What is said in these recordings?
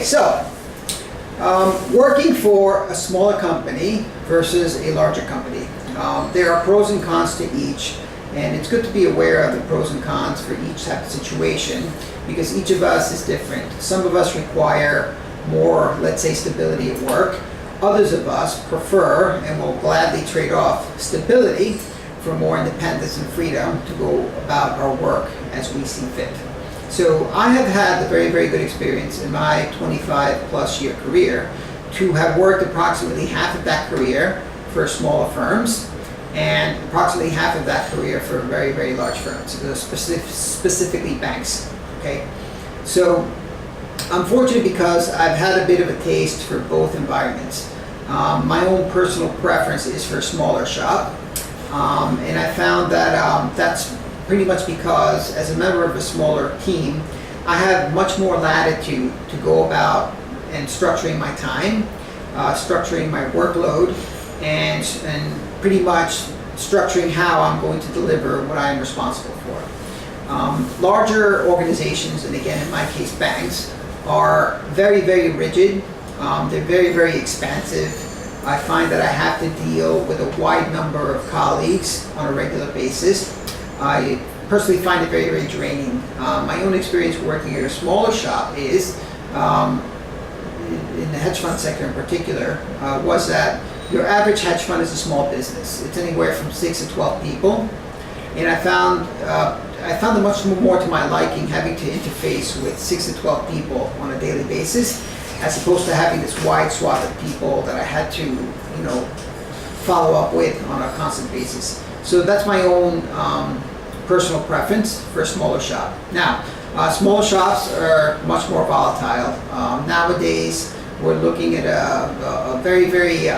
Okay, so working for a smaller company versus a larger company. There are pros and cons to each, and it's good to be aware of the pros and cons for each type of situation because each of us is different. Some of us require more, let's say, stability at work. Others of us prefer and will gladly trade off stability for more independence and freedom to go about our work as we see fit. So I have had a very, very good experience in my 25 plus year career to have worked approximately half of that career for smaller firms and approximately half of that career for very, very large firms, specifically banks. Okay, so I'm fortunate because I've had a bit of a taste for both environments. My own personal preference is for a smaller shop, and I found that that's pretty much because as a member of a smaller team, I have much more latitude to go about and structuring my time, structuring my workload, and pretty much structuring how I'm going to deliver what I'm responsible for. Larger organizations, and again in my case banks, are very, very rigid. They're very, very expansive. I find that I have to deal with a wide number of colleagues on a regular basis. I personally find it very, very draining. My own experience working at a smaller shop is, in the hedge fund sector in particular, was that your average hedge fund is a small business. It's anywhere from 6 to 12 people. And I found it much more to my liking having to interface with 6 to 12 people on a daily basis, as opposed to having this wide swath of people that I had to, follow up with on a constant basis. So that's my own personal preference for a smaller shop. Now, smaller shops are much more volatile. Nowadays, we're looking at a very, very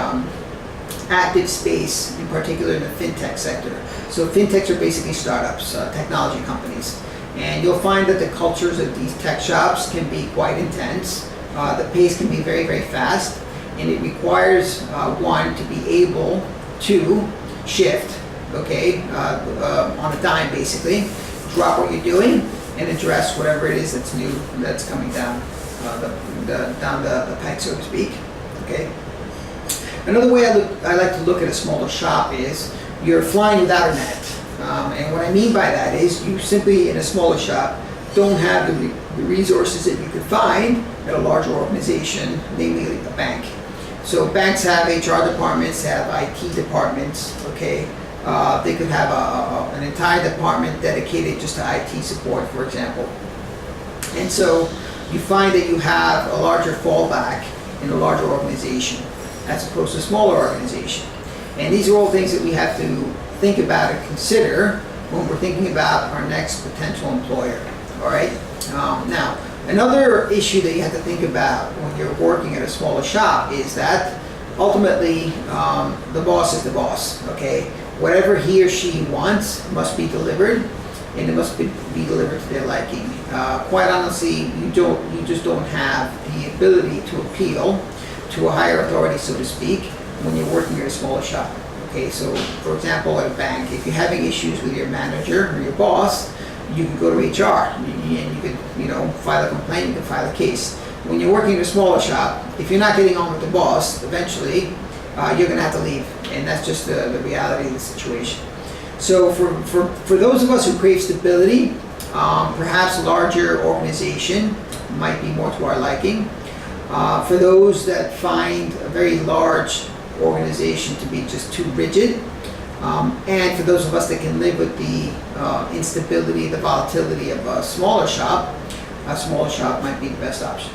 active space, in particular in the fintech sector. So fintechs are basically startups, technology companies. And you'll find that the cultures of these tech shops can be quite intense. The pace can be very, very fast. And it requires one to be able to shift, okay, on a dime basically, drop what you're doing and address whatever it is that's new that's coming down the pike, so to speak, okay? Another way I like to look at a smaller shop is you're flying without a net. And what I mean by that is you simply, in a smaller shop, don't have the resources that you could find at a larger organization, namely a bank. So banks have HR departments, they have IT departments, okay? They could have an entire department dedicated just to IT support, for example. And so you find that you have a larger fallback in a larger organization as opposed to a smaller organization. And these are all things that we have to think about and consider when we're thinking about our next potential employer, all right? Now, another issue that you have to think about when you're working at a smaller shop is that ultimately the boss is the boss, okay? Whatever he or she wants must be delivered, and it must be delivered to their liking. Quite honestly, you just don't have the ability to appeal to a higher authority, so to speak, when you're working at a smaller shop. Okay, so for example, at a bank, if you're having issues with your manager or your boss, you can go to HR and you could, file a complaint, you can file a case. When you're working at a smaller shop, if you're not getting on with the boss, eventually you're going to have to leave, and that's just the reality of the situation. So for those of us who crave stability, perhaps a larger organization might be more to our liking. For those that find a very large organization to be just too rigid, and for those of us that can live with the instability, the volatility of a smaller shop might be the best option.